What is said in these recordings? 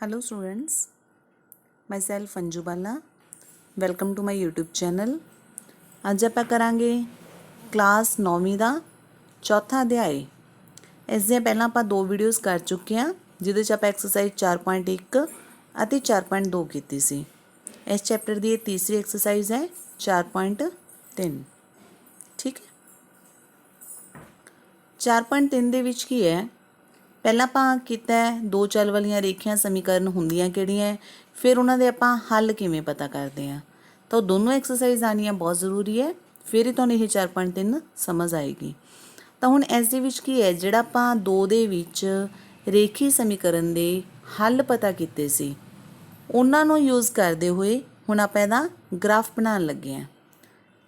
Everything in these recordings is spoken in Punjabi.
Hello students, myself Anju Bala, welcome to my YouTube channel. ਅੱਜ ਆਪਾਂ ਕਰਾਂਗੇ ਕਲਾਸ 9ਵੀਂ ਦਾ ਚੌਥਾ ਅਧਿਆਇ। ਇਸ ਦੀਆਂ ਪਹਿਲਾਂ ਆਪਾਂ ਦੋ ਵੀਡੀਓਜ਼ ਕਰ ਚੁੱਕੇ ਹਾਂ, ਜਿਹਦੇ 'ਚ ਆਪਾਂ ਐਕਸਰਸਾਈਜ਼ 4.1 ਅਤੇ 4.2 ਕੀਤੀ ਸੀ। ਇਸ ਚੈਪਟਰ ਦੀ ਇਹ ਤੀਸਰੀ ਐਕਸਰਸਾਈਜ਼ ਹੈ 4.3। ਠੀਕ ਹੈ, 4.3 ਦੇ ਵਿੱਚ ਕੀ ਹੈ, ਪਹਿਲਾਂ ਆਪਾਂ ਕੀਤਾ ਦੋ ਚੱਲ ਵਾਲੀਆਂ ਰੇਖੀਆਂ ਸਮੀਕਰਨ ਹੁੰਦੀਆਂ ਕਿਹੜੀਆਂ, ਫਿਰ ਉਹਨਾਂ ਦੇ ਆਪਾਂ ਹੱਲ ਕਿਵੇਂ ਪਤਾ ਕਰਦੇ ਹਾਂ। ਤਾਂ ਉਹ ਦੋਨੋਂ ਐਕਸਰਸਾਈਜ਼ ਆਉਣੀਆਂ ਬਹੁਤ ਜ਼ਰੂਰੀ ਹੈ, ਫਿਰ ਹੀ ਤੁਹਾਨੂੰ ਇਹ 4.3 ਸਮਝ ਆਏਗੀ। ਤਾਂ ਹੁਣ ਇਸ ਦੇ ਵਿੱਚ ਕੀ ਹੈ, ਜਿਹੜਾ ਆਪਾਂ 2 ਦੇ ਵਿੱਚ ਰੇਖੀ ਸਮੀਕਰਨ ਦੇ ਹੱਲ ਪਤਾ ਕੀਤੇ ਸੀ, ਉਹਨਾਂ ਨੂੰ ਯੂਜ਼ ਕਰਦੇ ਹੋਏ ਹੁਣ ਆਪਾਂ ਇਹਦਾ ਗ੍ਰਾਫ ਬਣਾਉਣ ਲੱਗੇ ਹਾਂ।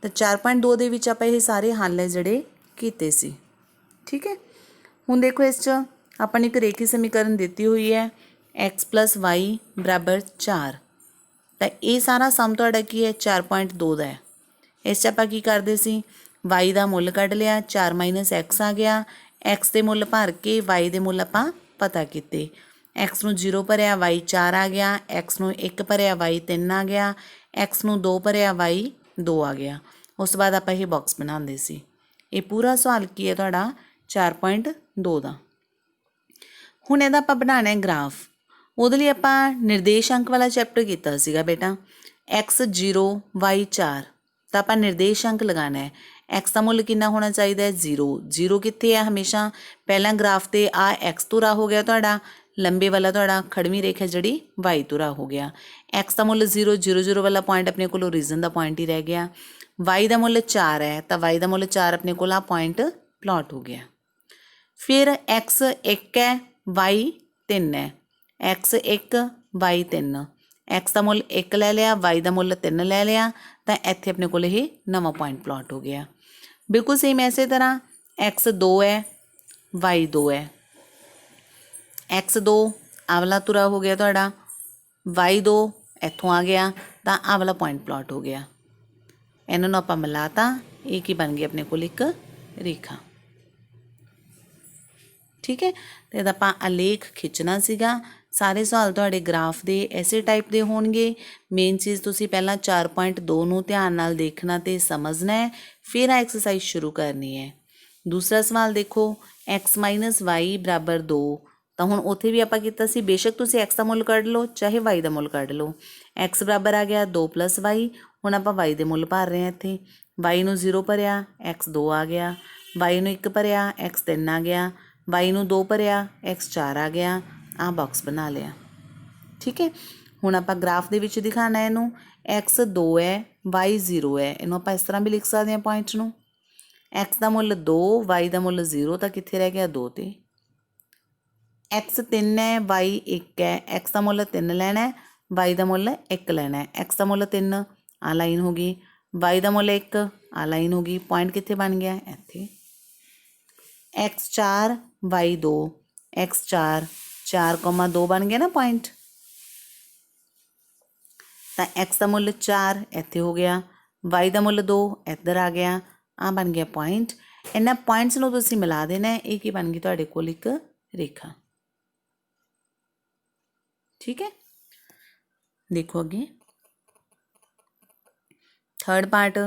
ਤਾਂ 4.2 ਦੇ ਵਿੱਚ ਆਪਾਂ ਇਹ ਸਾਰੇ ਹੱਲ ਹੈ ਜਿਹੜੇ ਕੀਤੇ ਸੀ। ਠੀਕ ਹੈ, ਹੁਣ ਦੇਖੋ ਇਸ 'ਚ ਆਪਾਂ ਨੇ ਇੱਕ ਰੇਖੀ ਸਮੀਕਰਨ ਦਿੱਤੀ ਹੋਈ ਹੈ x + y = 4। ਤਾਂ ਇਹ ਸਾਰਾ ਸਮ ਤੁਹਾਡਾ ਕੀ ਹੈ 4.2 ਦਾ ਹੈ। ਇਸ 'ਚ ਆਪਾਂ ਕੀ ਕਰਦੇ ਸੀ, y ਦਾ ਮੁੱਲ ਕੱਢ ਲਿਆ, 4 - x ਆ ਗਿਆ, x ਦੇ ਮੁੱਲ ਭਰ ਕੇ y ਦੇ ਮੁੱਲ ਆਪਾਂ ਪਤਾ ਕੀਤੇ। x ਨੂੰ 0 ਭਰਿਆ y 4 ਆ ਗਿਆ, x ਨੂੰ 1 ਭਰਿਆ y 3 ਆ ਗਿਆ, x ਨੂੰ 2 ਭਰਿਆ y 2 ਆ ਗਿਆ। ਉਸ ਤੋਂ ਬਾਅਦ ਆਪਾਂ ਇਹ ਬਾਕਸ ਬਣਾਉਂਦੇ ਸੀ। ਇਹ ਪੂਰਾ ਸਵਾਲ ਕੀ ਹੈ ਤੁਹਾਡਾ 4.2 ਦਾ। ਹੁਣ ਇਹਦਾ ਆਪਾਂ ਬਣਾਉਣਾ ਹੈ ਗ੍ਰਾਫ। ਉਹਦੇ ਲਈ ਆਪਾਂ ਨਿਰਦੇਸ਼ਾਂਕ ਵਾਲਾ ਚੈਪਟਰ ਕੀਤਾ ਸੀਗਾ ਬੇਟਾ, x 0 y 4। ਤਾਂ ਆਪਾਂ ਨਿਰਦੇਸ਼ਾਂਕ ਲਗਾਉਣਾ ਹੈ। x ਦਾ ਮੁੱਲ ਕਿੰਨਾ ਹੋਣਾ ਚਾਹੀਦਾ ਹੈ 0। 0 ਕਿੱਥੇ ਹੈ, ਹਮੇਸ਼ਾ ਪਹਿਲਾਂ ਗ੍ਰਾਫ 'ਤੇ ਆ x ਤੁਰਾ ਹੋ ਗਿਆ ਤੁਹਾਡਾ, ਲੰਬੇ ਵਾਲਾ ਤੁਹਾਡਾ ਖੜਵੀਂ ਰੇਖਾ ਜਿਹੜੀ y ਤੁਰਾ ਹੋ ਗਿਆ। x ਦਾ ਮੁੱਲ 0, 0 0 ਵਾਲਾ ਪੁਆਇੰਟ ਆਪਣੇ ਕੋਲ ਓਰੀਜਨ ਦਾ ਪੁਆਇੰਟ ਹੀ ਰਹਿ ਗਿਆ। y ਦਾ ਮੁੱਲ 4 ਹੈ, ਤਾਂ y ਦਾ ਮੁੱਲ 4 ਆਪਣੇ ਕੋਲ ਆ ਪੁਆਇੰਟ ਪਲਾਟ ਹੋ ਗਿਆ। ਫਿਰ x 1 ਹੈ, y 3 ਹੈ, x 1 y 3, x ਦਾ ਮੁੱਲ 1 ਲੈ ਲਿਆ, y ਦਾ ਮੁੱਲ 3 ਲੈ ਲਿਆ, ਤਾਂ ਇੱਥੇ ਆਪਣੇ ਕੋਲ ਇਹ ਨਵਾਂ ਪੁਆਇੰਟ ਪਲਾਟ ਹੋ ਗਿਆ। ਬਿਲਕੁਲ ਸੇਮ ਇਸੇ ਤਰ੍ਹਾਂ x 2 ਹੈ, y 2 ਹੈ, x 2 ਆਹ ਵਾਲਾ ਤੁਰਾ ਹੋ ਗਿਆ ਤੁਹਾਡਾ, y 2 ਇੱਥੋਂ ਆ ਗਿਆ, ਤਾਂ ਆਹ ਵਾਲਾ ਪੁਆਇੰਟ ਪਲਾਟ ਹੋ ਗਿਆ। ਇਹਨਾਂ ਨੂੰ ਆਪਾਂ ਮਿਲਾਤਾ, ਇਹ ਕੀ ਬਣ ਗਈ ਆਪਣੇ ਕੋਲ ਇੱਕ ਰੇਖਾ। ਠੀਕ ਹੈ, ਅਤੇ ਇਹਦਾ ਆਪਾਂ ਆਲੇਖ ਖਿੱਚਣਾ ਸੀਗਾ। ਸਾਰੇ ਸਵਾਲ ਤੁਹਾਡੇ ਗ੍ਰਾਫ ਦੇ ਐਸੇ ਟਾਈਪ ਦੇ ਹੋਣਗੇ। ਮੇਨ ਚੀਜ਼ ਤੁਸੀਂ ਪਹਿਲਾਂ 4.2 ਨੂੰ ਧਿਆਨ ਨਾਲ ਦੇਖਣਾ ਅਤੇ ਸਮਝਣਾ ਹੈ, ਫਿਰ ਆ ਐਕਸਰਸਾਈਜ਼ ਸ਼ੁਰੂ ਕਰਨੀ ਹੈ। ਦੂਸਰਾ ਸਵਾਲ ਦੇਖੋ, x - y = 2। ਤਾਂ ਹੁਣ ਉੱਥੇ ਵੀ ਆਪਾਂ ਕੀਤਾ ਸੀ, ਬੇਸ਼ੱਕ ਤੁਸੀਂ x ਦਾ ਮੁੱਲ ਕੱਢ ਲਓ ਚਾਹੇ y ਦਾ ਮੁੱਲ ਕੱਢ ਲਓ। x ਬਰਾਬਰ ਆ ਗਿਆ 2 + y। ਹੁਣ ਆਪਾਂ y ਦੇ ਮੁੱਲ ਭਰ ਰਹੇ ਹਾਂ ਇੱਥੇ, y ਨੂੰ 0 ਭਰਿਆ x 2 ਆ ਗਿਆ, y ਨੂੰ 1 ਭਰਿਆ x 3 ਆ ਗਿਆ, y ਨੂੰ 2 ਭਰਿਆ x 4 ਆ ਗਿਆ। ਆਹ ਬਾਕਸ ਬਣਾ ਲਿਆ। ਠੀਕ ਹੈ, ਹੁਣ ਆਪਾਂ ਗ੍ਰਾਫ ਦੇ ਵਿੱਚ ਦਿਖਾਉਣਾ ਇਹਨੂੰ, x 2 ਹੈ y 0 ਹੈ। ਇਹਨੂੰ ਆਪਾਂ ਇਸ ਤਰ੍ਹਾਂ ਵੀ ਲਿਖ ਸਕਦੇ ਹਾਂ ਪੁਆਇੰਟ ਨੂੰ, x ਦਾ ਮੁੱਲ 2 y ਦਾ ਮੁੱਲ 0, ਤਾਂ ਕਿੱਥੇ ਰਹਿ ਗਿਆ 2 'ਤੇ। x 3 ਹੈ y 1 ਹੈ, x ਦਾ ਮੁੱਲ 3 ਲੈਣਾ, y ਦਾ ਮੁੱਲ 1 ਲੈਣਾ। x ਦਾ ਮੁੱਲ 3 ਆਹ ਲਾਈਨ ਹੋ ਗਈ, y ਦਾ ਮੁੱਲ 1 ਆਹ ਲਾਈਨ ਹੋ ਗਈ। ਪੁਆਇੰਟ ਕਿੱਥੇ ਬਣ ਗਿਆ ਇੱਥੇ। x 4 y 2, x 4 4,2 ਬਣ ਗਿਆ ਨਾ ਪੁਆਇੰਟ। ਤਾਂ x ਦਾ ਮੁੱਲ 4 ਇੱਥੇ ਹੋ ਗਿਆ, y ਦਾ ਮੁੱਲ 2 ਇੱਧਰ ਆ ਗਿਆ, ਆਹ ਬਣ ਗਿਆ ਪੁਆਇੰਟ। ਇਹਨਾਂ ਪੁਆਇੰਟਸ ਨੂੰ ਤੁਸੀਂ ਮਿਲਾ ਦੇਣਾ, ਇਹ ਕੀ ਬਣ ਗਈ ਤੁਹਾਡੇ ਕੋਲ ਇੱਕ ਰੇਖਾ। ਠੀਕ ਹੈ, ਦੇਖੋ ਅੱਗੇ third part,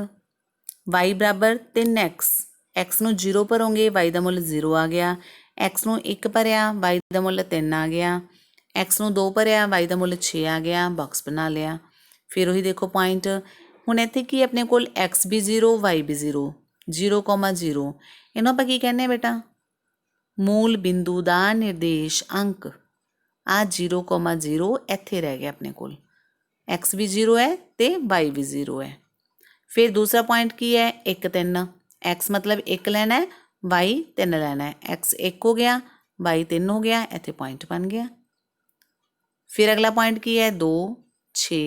y = 3x। x ਨੂੰ 0 ਭਰੋਂਗੇ, y ਦਾ ਮੁੱਲ 0 ਆ ਗਿਆ, x ਨੂੰ 1 ਭਰਿਆ y ਦਾ ਮੁੱਲ 3 ਆ ਗਿਆ, x ਨੂੰ 2 ਭਰਿਆ y ਦਾ ਮੁੱਲ 6 ਆ ਗਿਆ। ਬਾਕਸ ਬਣਾ ਲਿਆ। ਫਿਰ ਉਹੀ ਦੇਖੋ ਪੁਆਇੰਟ, ਹੁਣ ਇੱਥੇ ਕੀ ਆਪਣੇ ਕੋਲ x ਵੀ 0 y ਵੀ 0, 0,0। ਇਹਨੂੰ ਆਪਾਂ ਕੀ ਕਹਿੰਦੇ ਹਾਂ ਬੇਟਾ, ਮੂਲ ਬਿੰਦੂ ਦਾ ਨਿਰਦੇਸ਼ ਅੰਕ। ਆਹ 0,0 ਇੱਥੇ ਰਹਿ ਗਿਆ ਆਪਣੇ ਕੋਲ, x ਵੀ 0 ਹੈ ਅਤੇ y ਵੀ 0 ਹੈ। ਫਿਰ ਦੂਸਰਾ ਪੁਆਇੰਟ ਕੀ ਹੈ 1 3, x ਮਤਲਬ 1 ਲੈਣਾ, y 3 ਲੈਣਾ, x 1 ਹੋ ਗਿਆ y 3 ਹੋ ਗਿਆ, ਇੱਥੇ ਪੁਆਇੰਟ ਬਣ ਗਿਆ। ਫਿਰ ਅਗਲਾ ਪੁਆਇੰਟ ਕੀ ਹੈ 2 6,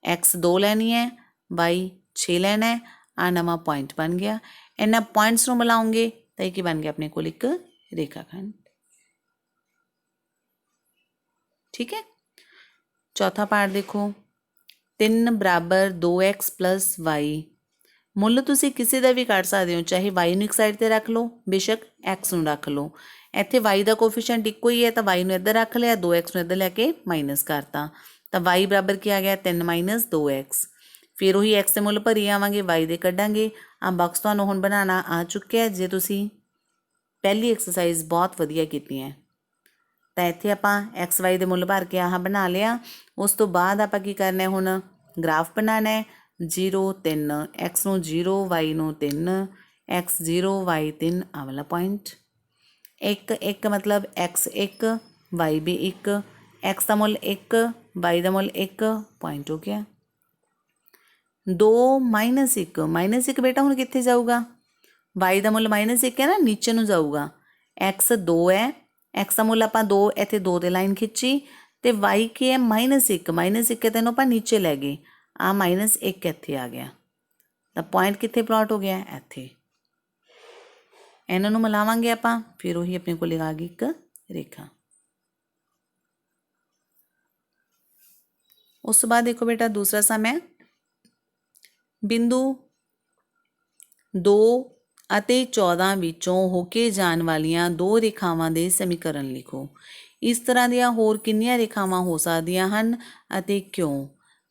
x 2 ਲੈਣੀ ਹੈ y 6 ਲੈਣਾ, ਆਹ ਨਵਾਂ ਪੁਆਇੰਟ ਬਣ ਗਿਆ। ਇਹਨਾਂ ਪੁਆਇੰਟਸ ਨੂੰ ਮਿਲਾਉਂਗੇ ਤਾਂ ਇਹ ਕੀ ਬਣ ਗਿਆ ਆਪਣੇ ਕੋਲ ਇੱਕ ਰੇਖਾ ਖੰਡ। ਠੀਕ ਹੈ, ਚੌਥਾ ਪਾਰਟ ਦੇਖੋ, 3 = 2x + y ਮੁੱਲ ਤੁਸੀਂ ਕਿਸੇ ਦਾ ਵੀ ਕੱਢ ਸਕਦੇ ਹੋ, ਚਾਹੇ y ਨੂੰ ਇੱਕ ਸਾਈਡ ਤੇ ਰੱਖ ਲਓ, ਬੇਸ਼ੱਕ x ਨੂੰ ਰੱਖ ਲਓ। ਇੱਥੇ y ਦਾ ਕੋਫੀਸ਼ੀਐਂਟ ਇੱਕੋ ਹੀ ਹੈ ਤਾਂ y ਨੂੰ ਇੱਧਰ ਰੱਖ ਲਿਆ, 2x ਨੂੰ ਇੱਧਰ ਲੈ ਕੇ ਮਾਈਨਸ ਕਰਤਾ ਤਾਂ y ਬਰਾਬਰ ਕੀ ਆ ਗਿਆ 3 - 2x। ਫਿਰ ਉਹੀ x ਦੇ ਮੁੱਲ ਭਰੀ ਆਵਾਂਗੇ, y ਦੇ ਕੱਢਾਂਗੇ। ਆ ਬਾਕਸ ਤੁਹਾਨੂੰ ਹੁਣ ਬਣਾਉਣਾ ਆ ਚੁੱਕਿਆ। ਜੇ ਤੁਸੀਂ ਪਹਿਲੀ ਐਕਸਰਸਾਈਜ਼ ਬਹੁਤ ਵਧੀਆ ਕੀਤੀ ਹੈ ਤਾਂ ਇੱਥੇ ਆਪਾਂ ਐਕਸ ਵਾਈ ਦੇ ਮੁੱਲ ਭਰ ਕੇ ਆਹ ਬਣਾ ਲਿਆ। ਉਸ ਤੋਂ ਬਾਅਦ ਆਪਾਂ ਕੀ ਕਰਨਾ ਹੁਣ, ਗ੍ਰਾਫ ਬਣਾਉਣਾ ਹੈ। 0 3 x ਨੂੰ 0 y ਨੂੰ 3 x 0 y 3 ਆਹ ਵਾਲਾ ਪੁਆਇੰਟ। 1 1 ਮਤਲਬ x 1 y ਵੀ 1, x ਦਾ ਮੁੱਲ 1 y ਦਾ ਮੁੱਲ 1 ਪੁਆਇੰਟ ਹੋ ਗਿਆ। 2 -1 -1 ਬੇਟਾ ਹੁਣ ਕਿੱਥੇ ਜਾਊਗਾ, y ਦਾ ਮੁੱਲ -1 ਹੈ ਨਾ, ਨੀਚੇ ਨੂੰ ਜਾਊਗਾ। x 2 ਹੈ, x ਦਾ ਮੁੱਲ ਆਪਾਂ 2 ਇੱਥੇ 2 ਤੇ ਲਾਈਨ ਖਿੱਚੀ ਤੇ y ਕੀ ਹੈ -1 ਹੈ, ਤੈਨੂੰ ਆਪਾਂ ਨੀਚੇ ਲੈ ਗਏ, ਆ -1 ਇੱਥੇ ਆ ਗਿਆ ਤਾਂ ਪੁਆਇੰਟ ਕਿੱਥੇ ਪਲਾਟ ਹੋ ਗਿਆ, ਇੱਥੇ। ਇਹਨਾਂ ਨੂੰ ਮਿਲਾਵਾਂਗੇ ਆਪਾਂ, ਫਿਰ ਉਹੀ ਆਪਣੇ ਕੋਲ ਆ ਗਈ ਇੱਕ ਰੇਖਾ। ਉਸ ਤੋਂ ਬਾਅਦ ਦੇਖੋ ਬੇਟਾ ਦੂਸਰਾ ਸਮ ਹੈ, ਬਿੰਦੂ 2 ਅਤੇ 14 ਵਿੱਚੋਂ ਹੋ ਕੇ ਜਾਣ ਵਾਲੀਆਂ ਦੋ ਰੇਖਾਵਾਂ ਦੇ ਸਮੀਕਰਨ ਲਿਖੋ। ਇਸ ਤਰ੍ਹਾਂ ਦੀਆਂ ਹੋਰ ਕਿੰਨੀਆਂ ਰੇਖਾਵਾਂ ਹੋ ਸਕਦੀਆਂ ਹਨ ਅਤੇ ਕਿਉਂ।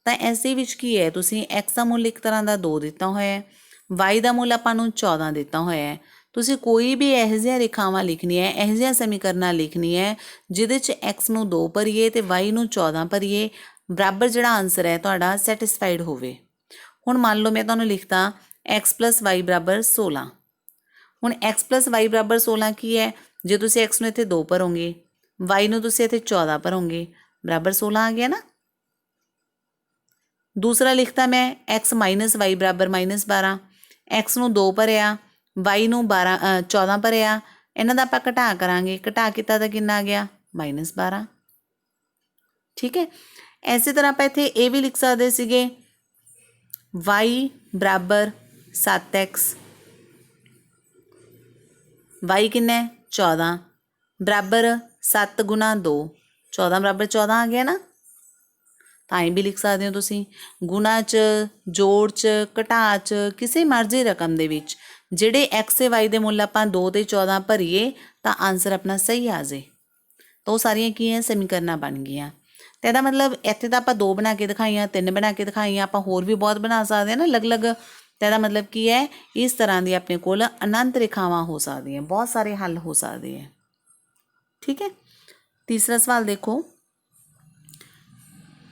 ਤਾਂ ਇਸ ਦੇ ਵਿੱਚ ਕੀ ਹੈ, ਤੁਸੀਂ x ਦਾ ਮੁੱਲ ਇੱਕ ਤਰ੍ਹਾਂ ਦਾ 2 ਦਿੱਤਾ ਹੋਇਆ ਹੈ, y ਦਾ ਮੁੱਲ ਆਪਾਂ ਨੂੰ 14 ਦਿੱਤਾ ਹੋਇਆ ਹੈ। ਤੁਸੀਂ ਕੋਈ ਵੀ ਇਹੋ ਜਿਹੀਆਂ ਰੇਖਾਵਾਂ ਲਿਖਣੀਆਂ ਹੈ, ਇਹੋ ਜਿਹੀਆਂ ਸਮੀਕਰਨਾਂ ਲਿਖਣੀ ਹੈ ਜਿਹਦੇ 'ਚ x ਨੂੰ 2 ਭਰੀਏ ਅਤੇ y ਨੂੰ 14 ਭਰੀਏ, ਬਰਾਬਰ ਜਿਹੜਾ ਆਨਸਰ ਹੈ ਤੁਹਾਡਾ ਸੈਟਿਸਫਾਈਡ ਹੋਵੇ। ਹੁਣ ਮੰਨ ਲਓ ਮੈਂ ਤੁਹਾਨੂੰ ਲਿਖਤਾ x + y = 16। ਹੁਣ x + y = 16 ਕੀ ਹੈ, ਜੇ ਤੁਸੀਂ x ਨੂੰ ਇੱਥੇ 2 ਭਰੋਗੇ, y ਨੂੰ ਤੁਸੀਂ ਇੱਥੇ 14 ਭਰੋਗੇ, ਬਰਾਬਰ 16 ਆ ਗਿਆ ਨਾ। ਦੂਸਰਾ ਲਿਖਤਾ ਮੈਂ x - y = -12। x ਨੂੰ 2 ਭਰਿਆ, y ਨੂੰ 14 ਭਰਿਆ, ਇਹਨਾਂ ਦਾ ਆਪਾਂ ਘਟਾ ਕਰਾਂਗੇ, ਘਟਾ ਕੀਤਾ ਤਾਂ ਕਿੰਨਾ ਆ ਗਿਆ -12। ਠੀਕ ਹੈ। ਇਸੇ ਤਰ੍ਹਾਂ ਆਪਾਂ ਇੱਥੇ ਇਹ ਵੀ ਲਿਖ ਸਕਦੇ ਸੀਗੇ y = 7x, y ਕਿੰਨਾ 14 ਬਰਾਬਰ 7 × 2, 14 = 14 ਆ ਗਿਆ ਨਾ। ਤਾਂ ਇਹ ਵੀ ਲਿਖ ਸਕਦੇ ਹੋ ਤੁਸੀਂ, ਗੁਣਾ 'ਚ, ਜੋੜ 'ਚ, ਘਟਾ 'ਚ, ਕਿਸੇ ਮਰਜ਼ੀ ਰਕਮ ਦੇ ਵਿੱਚ ਜਿਹੜੇ x ਤੇ y ਦੇ ਮੁੱਲ ਆਪਾਂ 2 ਤੇ 14 ਭਰੀਏ ਤਾਂ ਆਨਸਰ ਆਪਣਾ ਸਹੀ ਆ ਜਾਏ। ਤਾਂ ਉਹ ਸਾਰੀਆਂ ਕੀ ਹੈ, ਸਮੀਕਰਨਾਂ ਬਣ ਗਈਆਂ। ਅਤੇ ਇਹਦਾ ਮਤਲਬ ਇੱਥੇ ਤਾਂ ਆਪਾਂ 2 ਬਣਾ ਕੇ ਦਿਖਾਈਆਂ, 3 ਬਣਾ ਕੇ ਦਿਖਾਈਆਂ, ਆਪਾਂ ਹੋਰ ਵੀ ਬਹੁਤ ਬਣਾ ਸਕਦੇ ਹਾਂ ਨਾ ਅਲੱਗ-ਅਲੱਗ। ਤਾਂ ਇਹਦਾ ਮਤਲਬ ਕੀ ਹੈ, ਇਸ ਤਰ੍ਹਾਂ ਦੀ ਆਪਣੇ ਕੋਲ ਅਨੰਤ ਰੇਖਾਵਾਂ ਹੋ ਸਕਦੀਆਂ, ਬਹੁਤ ਸਾਰੇ ਹੱਲ ਹੋ ਸਕਦੇ ਹੈ। ਠੀਕ ਹੈ। ਤੀਸਰਾ ਸਵਾਲ ਦੇਖੋ,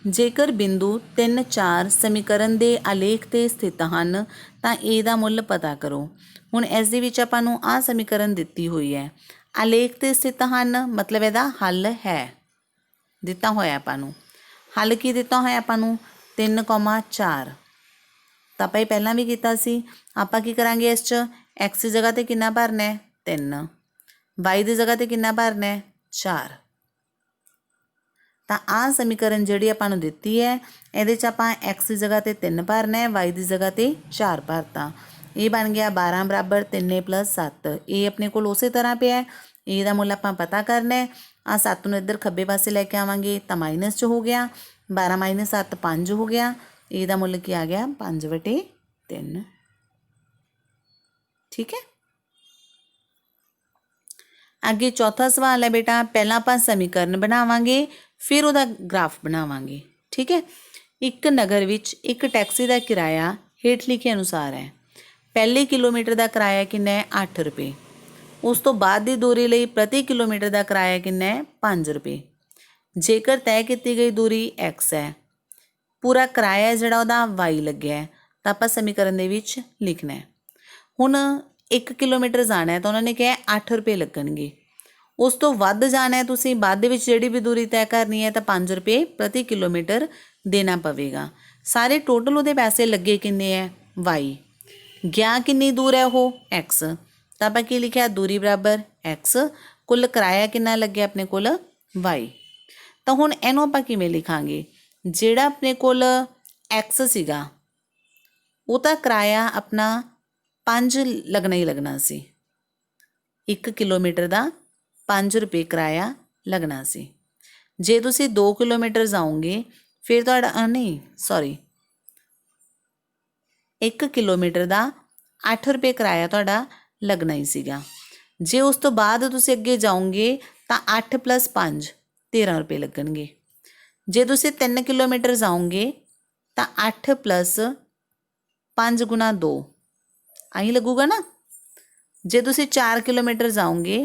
ਜੇਕਰ ਬਿੰਦੂ 3 4 ਸਮੀਕਰਨ ਦੇ ਆਲੇਖ 'ਤੇ ਸਥਿਤ ਹਨ ਤਾਂ ਇਹਦਾ ਮੁੱਲ ਪਤਾ ਕਰੋ। ਹੁਣ ਇਸ ਦੇ ਵਿੱਚ ਆਪਾਂ ਨੂੰ ਆਹ ਸਮੀਕਰਨ ਦਿੱਤੀ ਹੋਈ ਹੈ, ਆਲੇਖ 'ਤੇ ਸਥਿਤ ਹਨ ਮਤਲਬ ਇਹਦਾ ਹੱਲ ਹੈ ਦਿੱਤਾ ਹੋਇਆ ਆਪਾਂ ਨੂੰ। ਹੱਲ ਕੀ ਦਿੱਤਾ ਹੋਇਆ ਆਪਾਂ ਨੂੰ, 3 4। ਤਾਂ ਆਪਾਂ ਇਹ ਪਹਿਲਾਂ ਵੀ ਕੀਤਾ ਸੀ। ਆਪਾਂ ਕੀ ਕਰਾਂਗੇ, ਇਸ 'ਚ x ਦੀ ਜਗ੍ਹਾ 'ਤੇ ਕਿੰਨਾ ਭਰਨਾ ਹੈ 3, y ਦੀ ਜਗ੍ਹਾ 'ਤੇ ਕਿੰਨਾ ਭਰਨਾ ਹੈ 4। ਤਾਂ ਆਹ ਸਮੀਕਰਨ ਜਿਹੜੀ ਆਪਾਂ ਨੂੰ ਦਿੱਤੀ ਹੈ, ਇਹਦੇ 'ਚ ਆਪਾਂ x ਦੀ ਜਗ੍ਹਾ 'ਤੇ 3 ਭਰਨਾ ਹੈ, y ਦੀ ਜਗ੍ਹਾ 'ਤੇ 4 ਭਰਤਾ। ਇਹ ਬਣ ਗਿਆ 12 = 3 + 7। ਇਹ ਆਪਣੇ ਕੋਲ ਉਸੇ ਤਰ੍ਹਾਂ ਪਿਆ, ਇਹਦਾ ਮੁੱਲ ਆਪਾਂ ਪਤਾ ਕਰਨਾ ਹੈ। ਆ 7 ਨੂੰ ਇੱਧਰ ਖੱਬੇ ਪਾਸੇ ਲੈ ਕੇ ਆਵਾਂਗੇ ਤਾਂ ਮਾਈਨਸ 'ਚ ਹੋ ਗਿਆ, 12 - 7 5 ਹੋ ਗਿਆ। ਇਹਦਾ ਮੁੱਲ ਕੀ ਆ ਗਿਆ 5/3। ਠੀਕ ਹੈ। ਅੱਗੇ ਚੌਥਾ ਸਵਾਲ ਹੈ ਬੇਟਾ, ਪਹਿਲਾਂ ਆਪਾਂ ਸਮੀਕਰਨ ਬਣਾਵਾਂਗੇ ਫਿਰ ਉਹਦਾ ਗ੍ਰਾਫ ਬਣਾਵਾਂਗੇ। ਠੀਕ ਹੈ। ਇੱਕ ਨਗਰ ਵਿੱਚ ਇੱਕ ਟੈਕਸੀ ਦਾ ਕਿਰਾਇਆ ਹੇਠ ਲਿਖੇ ਅਨੁਸਾਰ ਹੈ। ਪਹਿਲੇ ਕਿਲੋਮੀਟਰ ਦਾ ਕਿਰਾਇਆ ਕਿੰਨਾ ਹੈ 8 ਰੁਪਏ। ਉਸ ਤੋਂ ਬਾਅਦ ਦੀ ਦੂਰੀ ਲਈ ਪ੍ਰਤੀ ਕਿਲੋਮੀਟਰ ਦਾ ਕਿਰਾਇਆ ਕਿੰਨਾ ਹੈ 5 ਰੁਪਏ। ਜੇਕਰ ਤੈਅ ਕੀਤੀ ਗਈ ਦੂਰੀ x ਹੈ, ਪੂਰਾ ਕਿਰਾਇਆ ਜਿਹੜਾ ਉਹਦਾ y ਲੱਗਿਆ ਤਾਂ ਆਪਾਂ ਸਮੀਕਰਨ ਦੇ ਵਿੱਚ ਲਿਖਣਾ ਹੈ। ਹੁਣ 1 ਕਿਲੋਮੀਟਰ ਜਾਣਾ ਹੈ ਤਾਂ ਉਹਨਾਂ ਨੇ ਕਿਹਾ 8 ਰੁਪਏ ਲੱਗਣਗੇ। ਉਸ ਤੋਂ ਵੱਧ ਜਾਣਾ ਹੈ ਤੁਸੀਂ, ਬਾਅਦ ਦੇ ਵਿੱਚ ਜਿਹੜੀ ਵੀ ਦੂਰੀ ਤੈਅ ਕਰਨੀ ਹੈ ਤਾਂ 5 ਰੁਪਏ ਪ੍ਰਤੀ ਕਿਲੋਮੀਟਰ ਦੇਣਾ ਪਵੇਗਾ। ਸਾਰੇ ਟੋਟਲ ਉਹਦੇ ਪੈਸੇ ਲੱਗੇ ਕਿੰਨੇ ਹੈ y, ਗਿਆ ਕਿੰਨੀ ਦੂਰ ਹੈ ਉਹ x। ਤਾਂ ਆਪਾਂ ਕੀ ਲਿਖਿਆ, ਦੂਰੀ ਬਰਾਬਰ x, ਕੁੱਲ ਕਿਰਾਇਆ ਕਿੰਨਾ ਲੱਗਿਆ ਆਪਣੇ ਕੋਲ y। ਤਾਂ ਹੁਣ ਇਹਨੂੰ ਆਪਾਂ ਕਿਵੇਂ ਲਿਖਾਂਗੇ, ਜਿਹੜਾ ਆਪਣੇ ਕੋਲ x ਸੀਗਾ ਉਹ ਤਾਂ ਕਿਰਾਇਆ ਆਪਣਾ 5 ਲੱਗਣਾ ਹੀ ਲੱਗਣਾ ਸੀ। 1 ਕਿਲੋਮੀਟਰ ਦਾ 5 ਰੁਪਏ ਕਿਰਾਇਆ ਲੱਗਣਾ ਸੀ। ਜੇ ਤੁਸੀਂ 2 ਕਿਲੋਮੀਟਰ ਜਾਓਗੇ ਫਿਰ ਤੁਹਾਡਾ 1 किलोमीटर का 8 रुपये किराया तुहाडा लगना ही सीगा। जे उस तो बाद तुसीं अगे जाओगे तो 8 + 5 13 रुपये लगणगे। जे तुसीं 3 किलोमीटर जाओगे तो 8 + 5 × 2 आई लगूगा ना। जे तुसीं 4 किलोमीटर जाओगे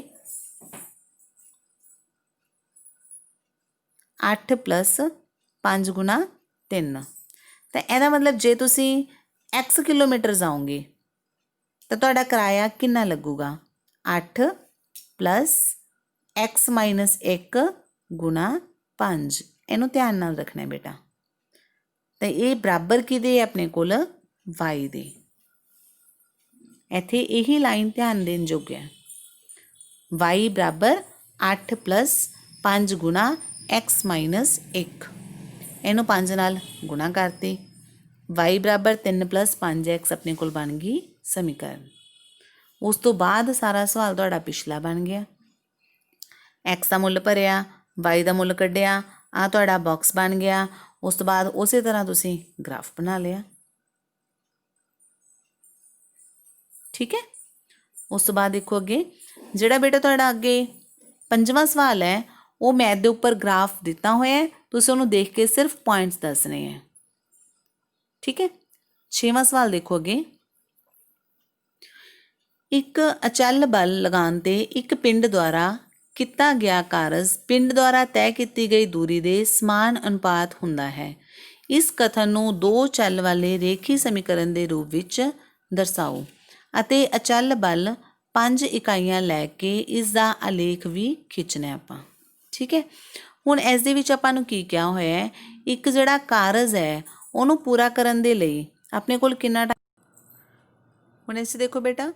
8 + 5 × 3, तो यदा मतलब जे तुसीं x किलोमीटर जाओगे तो तुहाडा किराया कितना लगूगा? 8 + x - 1 × 5। इनू ध्यान नाल रखना है बेटा। तो ये बराबर किहदे अपने कोल y दे। इत्थे यही लाइन ध्यान देण जोग है। y बराबर 8 + 5 × x - 1। इनू 5 नाल गुणा करती। y बराबर 3 + 5x अपने कोल बन गई समीकरण। उस तो बाद सारा सवाल तुहाडा पिछला बन गया। x का मुल भरिया, y का मुल कढ़िया, आ तुहाडा बॉक्स बन गया। उस तो बाद उस तरह तुसीं ग्राफ बना लिया। ठीक है। उस तो बाद देखो अगे जिहड़ा बेटा तुहाडा अगे 5वां सवाल है वो मैथ के उपर ग्राफ दिता होया है, तुसीं उहनूं देख के सिर्फ पॉइंट्स दसने हैं। ठीक है। 6वां सवाल देखो अगे, एक अचल बल लगाने ते एक पिंड द्वारा किया गया कारज पिंड द्वारा तय की गई दूरी के समान अनुपात हुंदा है। इस कथन नूं दो चल वाले रेखी समीकरण के रूप विच दर्शाओ अते अचल बल 5 इकाइयां लैके इसका आलेख भी खिंचना है आपां। ठीक है। हुण इस दे विच आपां नूं की क्या होया है, एक जिहड़ा कारज है उहनूं पूरा करन दे लई अपने कोल कितना टाइम। हुण इस देखो बेटा,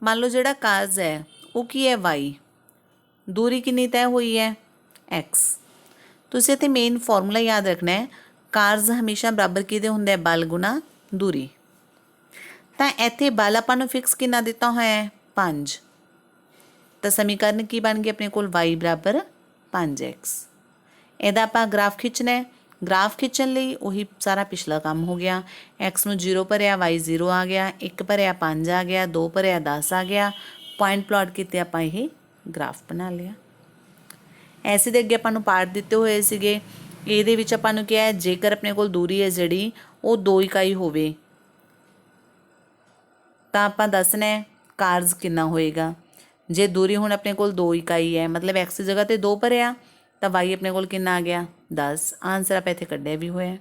मान लो जिहड़ा कारज है वो की है y, दूरी कितनी तय हुई है x। तुसीं इत्थे मेन फॉर्मूला याद रखना है, कारज हमेशा बराबर किहदे हुंदा है? बल गुना दूरी। तो इत्थे बल आपां नूं फिक्स कितना दिता होया है? 5। तो समीकरण की बन गई अपने कोल? y बराबर 5x। इहदा आपां ग्राफ खिंचना है। ग्राफ खिंचण लई उही सारा पिछला काम हो गया। x नूं 0 भरिया, y 0 आ गया, 1 भरिया 5 आ गया, 2 भरिया 10 आ गया, पॉइंट प्लॉट किते आपां यह ग्राफ बना लिया। ऐसे दे अगे आपां नूं पार्ट दिते हुए सीगे, इहदे विच आपां नूं क्या है, जेकर अपने कोल दूरी है जिहड़ी वो 2 इकाई होवे तो आपां दसना है कारज कितना होएगा। जे दूरी हुण अपने कोल 2 इकाई है, मतलब x की जगह ते 2 भरिया, तो y अपने कोल कितना आ गया? 10। आंसर आप इत्थे कढ़िया भी होया।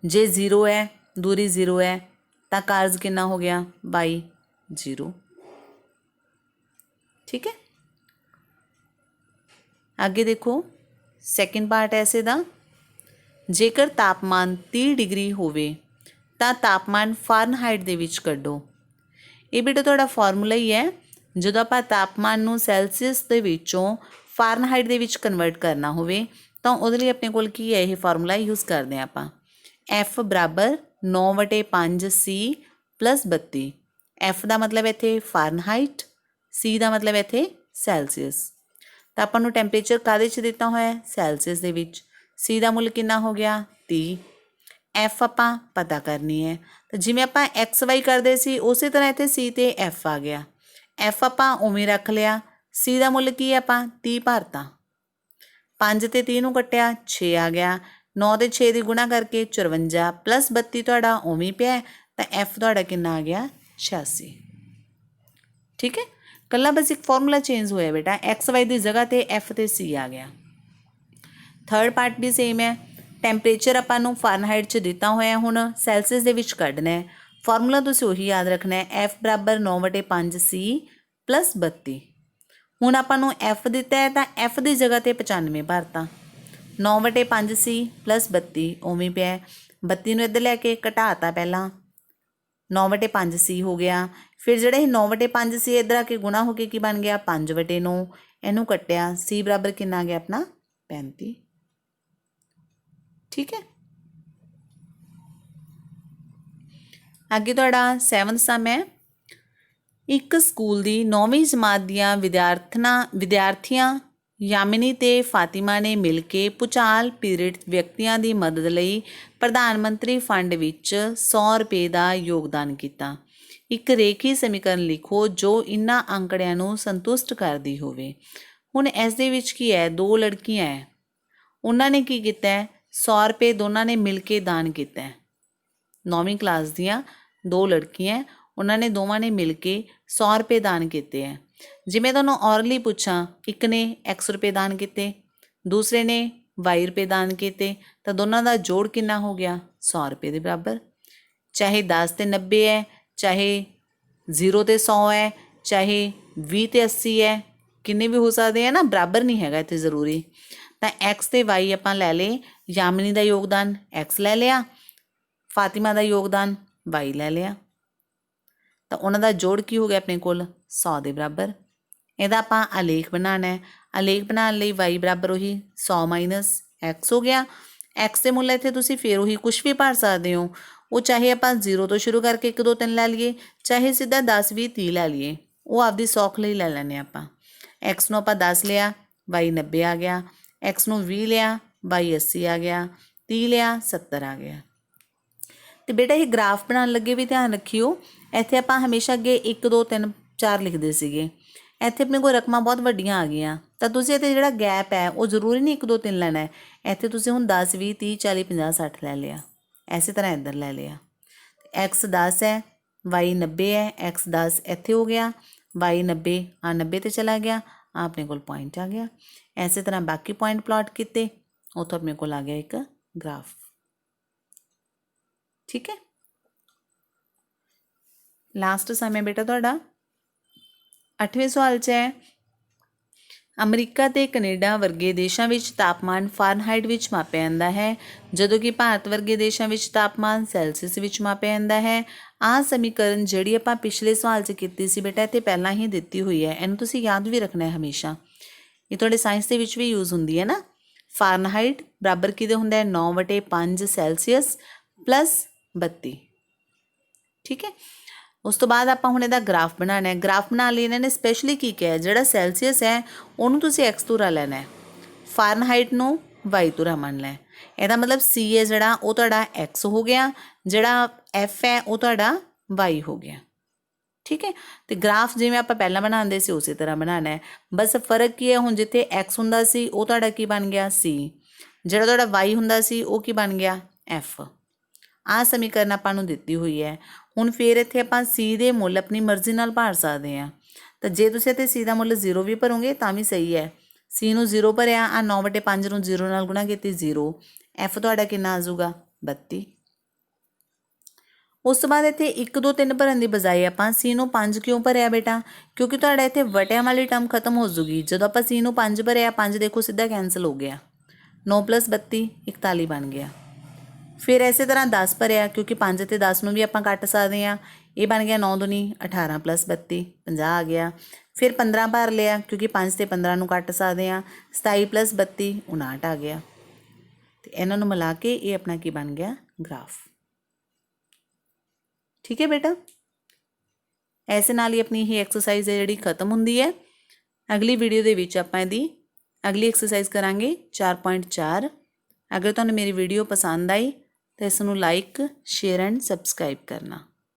जे 0 है, दूरी 0 है, तो कारज कितना हो गया? y 0। ठीक है। आगे देखो सैकेंड पार्ट ऐसे दा, जेकर तापमान 30 डिग्री होवे तो तापमान फारनहाइट दे विच कढ़ो। ये बेटा तुहाडा फॉर्मूला ही है। जदों आपां तापमान नूं सैल्सीअस दे विचों फारनहाइट दे विच कन्वर्ट करना होवे तो उहदे लई अपने कोल की है, यह फॉर्मूला यूज़ करते हैं आपां। F बराबर 9/5 C + 32। F का मतलब इत्थे फारनहाइट, C का मतलब इत्थे सैल्सीअस। तो आपां नूं टैंपरेचर काहदे च दिता होया है? सैल्सीअस दे विच। C का मुल कितना हो गया? 30। F आपां पता करनी है, तो जिवें आपां XY करदे सी उसे तरह इत्थे C ते F आ गया। F आपां उवें रख लिया। C का मुल की आपां 30 भरता, 5 ते 30 नूं कट्टिया 6 आ गया, 9 ते 6 की गुणा करके 54 + 32 तुहाडा उवें पिया, तो F तुहाडा कितना आ गया? 86। ठीक है। कल्ला बस एक फॉर्मूला चेंज होया बेटा, XY की जगह ते F ते C आ गया। थर्ड पार्ट भी सेम है। टैंपरेचर आपां नूं फारनहाइट च दिता होया, हुण सैल्सीअस दे विच कढ़ना है। फॉर्मूला तुसीं उही याद रखना है, F बराबर 9/5 C + 32। हुण आपां नूं F दिता है तो F की जगह ते 95 भरता, 9/5 C + 32 उवें पिया, 32 नूं इधर लैके घटाता, पहला 9/5 C हो गया, फिर जिहड़ा 9/5 C इधर आके गुणा होके की बन गया? 5/9। इनू कट्टिया, C बराबर कितना आ गया अपना? 35। ठीक है। अगे तुहाडा 7वां सम है, एक स्कूल की 9वीं जमात दियां विद्यार्थियां ਯਾਮਿਨੀ ਤੇ ਫਾਤਿਮਾ ਨੇ ਮਿਲ ਕੇ ਭੁਚਾਲ ਪੀੜਿਤ ਵਿਅਕਤੀਆਂ ਦੀ ਮਦਦ ਲਈ ਪ੍ਰਧਾਨ ਮੰਤਰੀ ਫੰਡ ਵਿੱਚ 100 ਰੁਪਏ ਦਾ ਯੋਗਦਾਨ ਕੀਤਾ। ਇੱਕ ਰੇਖੀ ਸਮੀਕਰਨ ਲਿਖੋ ਜੋ ਇਹਨਾਂ ਅੰਕੜਿਆਂ ਨੂੰ ਸੰਤੁਸ਼ਟ ਕਰਦੀ ਹੋਵੇ। ਹੁਣ ਇਸ ਦੇ ਵਿੱਚ ਕੀ ਹੈ, ਦੋ ਲੜਕੀਆਂ ਹੈ, ਉਹਨਾਂ ਨੇ ਕੀ ਕੀਤਾ ਹੈ, 100 ਰੁਪਏ ਦੋਨਾਂ ਨੇ ਮਿਲ ਕੇ ਦਾਨ ਕੀਤਾ ਹੈ। 9ਵੀਂ ਕਲਾਸ ਦੀਆਂ ਦੋ ਲੜਕੀਆਂ, ਉਹਨਾਂ ਨੇ ਦੋਵਾਂ ਨੇ ਮਿਲ ਕੇ 100 ਰੁਪਏ ਦਾਨ ਕੀਤੇ ਹੈ। ਜੇ ਮੈਂ ਤੁਹਾਨੂੰ ਔਰਲੀ ਪੁੱਛਾਂ, ਇੱਕ ਨੇ X ਰੁਪਏ ਦਾਨ ਕੀਤੇ, ਦੂਸਰੇ ਨੇ Y ਰੁਪਏ ਦਾਨ ਕੀਤੇ, ਤਾਂ ਦੋਨਾਂ ਦਾ ਜੋੜ ਕਿੰਨਾ ਹੋ ਗਿਆ, 100 ਰੁਪਏ ਦੇ ਬਰਾਬਰ। ਚਾਹੇ 10 ਤੇ 90 ਹੈ, ਚਾਹੇ 0 ਤੇ 100 ਹੈ, ਚਾਹੇ 20 ਤੇ 80 ਹੈ, ਕਿੰਨੇ ਵੀ ਹੋ ਸਕਦੇ ਆ ਨਾ, ਬਰਾਬਰ ਨਹੀਂ ਹੈਗਾ ਇੱਥੇ ਜ਼ਰੂਰੀ। ਤਾਂ X ਤੇ Y ਆਪਾਂ ਲੈ ਲਏ, ਯਾਮਿਨੀ ਦਾ ਯੋਗਦਾਨ X ਲੈ ਲਿਆ, ਫਾਤਿਮਾ ਦਾ ਯੋਗਦਾਨ Y ਲੈ ਲਿਆ, ਤਾਂ ਉਹਨਾਂ ਦਾ ਜੋੜ ਕੀ ਹੋ ਗਿਆ ਆਪਣੇ ਕੋਲ, 100 ਦੇ ਬਰਾਬਰ। ਇਹਦਾ ਆਪਾਂ ਆਲੇਖ ਬਣਾਉਣਾ ਹੈ। ਆਲੇਖ ਬਣਾਉਣ ਲਈ y ਬਰਾਬਰ ਉਹੀ 100 ਮਾਈਨਸ x ਹੋ ਗਿਆ। x ਦੇ ਮੁੱਲ ਇੱਥੇ ਤੁਸੀਂ ਫਿਰ ਉਹੀ ਕੁਛ ਵੀ ਭਰ ਸਕਦੇ ਹੋ। ਉਹ ਚਾਹੇ ਆਪਾਂ 0 ਤੋਂ ਸ਼ੁਰੂ ਕਰਕੇ 1 2 3 ਲੈ ਲਈਏ, ਚਾਹੇ ਸਿੱਧਾ 10 20 30 ਲੈ ਲਈਏ, ਉਹ ਆਪਦੀ ਸੌਖ ਲਈ ਲੈ ਲੈਂਦੇ ਆਪਾਂ। x ਨੂੰ ਆਪਾਂ 10 ਲਿਆ, y 90 ਆ ਗਿਆ, x ਨੂੰ 20 ਲਿਆ, y 80 ਆ ਗਿਆ, 30 ਲਿਆ, 70 ਆ ਗਿਆ। ਤੇ ਬੇਟਾ ਇਹ ਗ੍ਰਾਫ ਬਣਾਉਣ ਲੱਗੇ ਵੀ ਧਿਆਨ ਰੱਖਿਓ, ਇੱਥੇ ਆਪਾਂ ਹਮੇਸ਼ਾ ਅੱਗੇ 1 2 3 4 ਲਿਖਦੇ ਸੀਗੇ, ਇੱਥੇ ਆਪਣੇ ਕੋਲ ਰਕਮਾਂ ਬਹੁਤ ਵੱਡੀਆਂ ਆ ਗਈਆਂ, ਤਾਂ ਤੁਸੀਂ ਇੱਥੇ ਜਿਹੜਾ ਗੈਪ ਹੈ ਉਹ ਜ਼ਰੂਰੀ ਨਹੀਂ 1 2 3 ਲੈਣਾ ਹੈ, ਇੱਥੇ ਤੁਸੀਂ ਹੁਣ 10 20 30 40 50 60 ਲੈ ਲਿਆ, ਇਸੇ ਤਰ੍ਹਾਂ ਇੱਧਰ ਲੈ ਲਿਆ। x 10 ਹੈ, y 90 ਹੈ, x 10 ਇੱਥੇ ਹੋ ਗਿਆ, y 90 ਆ 90 ਤੇ ਚਲਾ ਗਿਆ, ਆ ਆਪਣੇ ਕੋਲ ਪੁਆਇੰਟ ਆ ਗਿਆ। ਇਸੇ ਤਰ੍ਹਾਂ ਬਾਕੀ ਪੁਆਇੰਟ ਪਲਾਟ ਕੀਤੇ, ਉੱਥੋਂ ਆਪਣੇ ਕੋਲ ਆ ਗਿਆ ਇੱਕ ਗ੍ਰਾਫ। ਠੀਕ ਹੈ, ਲਾਸਟ ਸਮ ਹੈ ਬੇਟਾ ਤੁਹਾਡਾ 8ਵੇਂ ਸਵਾਲ 'ਚ ਹੈ, ਅਮਰੀਕਾ ਤੇ ਕੈਨੇਡਾ ਵਰਗੇ ਦੇਸ਼ਾਂ ਵਿੱਚ ਤਾਪਮਾਨ ਫਾਰਨਹਾਈਟ ਵਿੱਚ ਮਾਪਿਆ ਜਾਂਦਾ ਹੈ, ਜਦੋਂ ਕਿ ਭਾਰਤ ਵਰਗੇ ਦੇਸ਼ਾਂ ਵਿੱਚ ਤਾਪਮਾਨ ਸੈਲਸੀਅਸ ਵਿੱਚ ਮਾਪਿਆ ਜਾਂਦਾ ਹੈ। ਆਹ ਸਮੀਕਰਨ ਜਿਹੜੀ ਆਪਾਂ ਪਿਛਲੇ ਸਵਾਲ 'ਚ ਕੀਤੀ ਸੀ ਬੇਟਾ, ਇੱਥੇ ਪਹਿਲਾਂ ਹੀ ਦਿੱਤੀ ਹੋਈ ਹੈ, ਇਹਨੂੰ ਤੁਸੀਂ ਯਾਦ ਵੀ ਰੱਖਣਾ ਹੈ ਹਮੇਸ਼ਾ, ਇਹ ਤੁਹਾਡੇ ਸਾਇੰਸ ਦੇ ਵਿੱਚ ਵੀ ਯੂਜ਼ ਹੁੰਦੀ ਹੈ ਨਾ। ਫਾਰਨਹਾਈਟ ਬਰਾਬਰ ਕਿਹਦੇ ਹੁੰਦਾ ਹੈ, 9/5 ਸੈਲਸੀਅਸ ਪਲੱਸ 32। ਠੀਕ ਹੈ, ਉਸ ਤੋਂ ਬਾਅਦ ਆਪਾਂ ਹੁਣ ਇਹਦਾ ਗ੍ਰਾਫ ਬਣਾਉਣਾ ਹੈ। ਗ੍ਰਾਫ ਬਣਾਉਣ ਲਈ ਇਹਨਾਂ ਨੇ ਸਪੈਸ਼ਲੀ ਕੀ ਕਿਹਾ, ਜਿਹੜਾ ਸੈਲਸੀਅਸ ਹੈ ਉਹਨੂੰ ਤੁਸੀਂ x ਧੁਰਾ ਲੈਣਾ ਹੈ, ਫਾਰਨਹਾਈਟ ਨੂੰ y ਧੁਰਾ ਮੰਨਣਾ ਹੈ। ਇਹਦਾ ਮਤਲਬ c ਹੈ ਜਿਹੜਾ ਉਹ ਤੁਹਾਡਾ x ਹੋ ਗਿਆ, ਜਿਹੜਾ f ਹੈ ਉਹ ਤੁਹਾਡਾ y ਹੋ ਗਿਆ। ਠੀਕ ਹੈ, ਤੇ ਗ੍ਰਾਫ ਜਿਵੇਂ ਆਪਾਂ ਪਹਿਲਾਂ ਬਣਾਉਂਦੇ ਸੀ ਉਸੇ ਤਰ੍ਹਾਂ ਬਣਾਉਣਾ ਹੈ, ਬਸ ਫਰਕ ਕੀ ਹੈ, ਹੁਣ ਜਿੱਥੇ x ਹੁੰਦਾ ਸੀ ਉਹ ਤੁਹਾਡਾ ਕੀ ਬਣ ਗਿਆ c, ਜਿਹੜਾ ਤੁਹਾਡਾ y ਹੁੰਦਾ ਸੀ ਉਹ ਕੀ ਬਣ ਗਿਆ f। ਆਹ ਸਮੀਕਰਨ ਆਪਾਂ ਨੂੰ ਦਿੱਤੀ ਹੋਈ ਹੈ। ਹੁਣ ਫਿਰ ਇੱਥੇ ਆਪਾਂ c ਦੇ ਮੁੱਲ ਆਪਣੀ ਮਰਜ਼ੀ ਨਾਲ ਭਰ ਸਕਦੇ ਹਾਂ, ਤਾਂ ਜੇ ਤੁਸੀਂ ਇੱਥੇ c ਦਾ ਮੁੱਲ 0 ਵੀ ਭਰੋਗੇ ਤਾਂ ਵੀ ਸਹੀ ਹੈ। c ਨੂੰ 0 ਭਰਿਆ, ਆ 9/5 ਨੂੰ 0 ਨਾਲ ਗੁਣਾ ਕੀਤੀ 0, f ਤੁਹਾਡਾ ਕਿੰਨਾ ਆ ਜਾਊਗਾ 32। ਉਸ ਤੋਂ ਬਾਅਦ ਇੱਥੇ 1 2 3 ਭਰਨ ਦੀ ਬਜਾਏ ਆਪਾਂ c ਨੂੰ 5 ਕਿਉਂ ਭਰਿਆ ਬੇਟਾ, ਕਿਉਂਕਿ ਤੁਹਾਡਾ ਇੱਥੇ ਵਟਿਆਂ ਵਾਲੀ ਟਰਮ ਖਤਮ ਹੋ ਜੂਗੀ। ਜਦੋਂ ਆਪਾਂ c ਨੂੰ 5 ਭਰਿਆ, 5 ਦੇਖੋ ਸਿੱਧਾ ਕੈਂਸਲ ਹੋ ਗਿਆ, 9 + 32 41 ਬਣ ਗਿਆ। ਫਿਰ ਇਸੇ ਤਰ੍ਹਾਂ 10 ਭਰਿਆ, ਕਿਉਂਕਿ 5 ਤੇ 10 ਨੂੰ ਵੀ ਆਪਾਂ ਕੱਟ ਸਕਦੇ ਹਾਂ, ਇਹ ਬਣ ਗਿਆ 9 ਦੂਣੀ 18 + 32 50 ਆ ਗਿਆ। ਫਿਰ 15 ਭਰ ਲਿਆ, ਕਿਉਂਕਿ 5 ਤੇ 15 ਨੂੰ ਕੱਟ ਸਕਦੇ ਹਾਂ, 27 + 32 59 ਆ ਗਿਆ। ਤੇ ਇਹਨਾਂ ਨੂੰ ਮਿਲਾ ਕੇ ਇਹ ਆਪਣਾ ਕੀ ਬਣ ਗਿਆ ਗ੍ਰਾਫ। ਠੀਕ ਹੈ ਬੇਟਾ, ਐਸੇ ਨਾਲ ਹੀ ਆਪਣੀ ਇਹ ਐਕਸਰਸਾਈਜ਼ ਹੈ ਜਿਹੜੀ ਖਤਮ ਹੁੰਦੀ ਹੈ। ਅਗਲੀ ਵੀਡੀਓ ਦੇ ਵਿੱਚ ਆਪਾਂ ਇਹਦੀ ਅਗਲੀ ਐਕਸਰਸਾਈਜ਼ ਕਰਾਂਗੇ 4.4। ਅਗਰ ਤੁਹਾਨੂੰ ਮੇਰੀ ਵੀਡੀਓ ਪਸੰਦ ਆਈ ਤਾਂ ਇਸ ਨੂੰ ਲਾਈਕ, ਸ਼ੇਅਰ ਐਂਡ ਸਬਸਕ੍ਰਾਈਬ ਕਰਨਾ।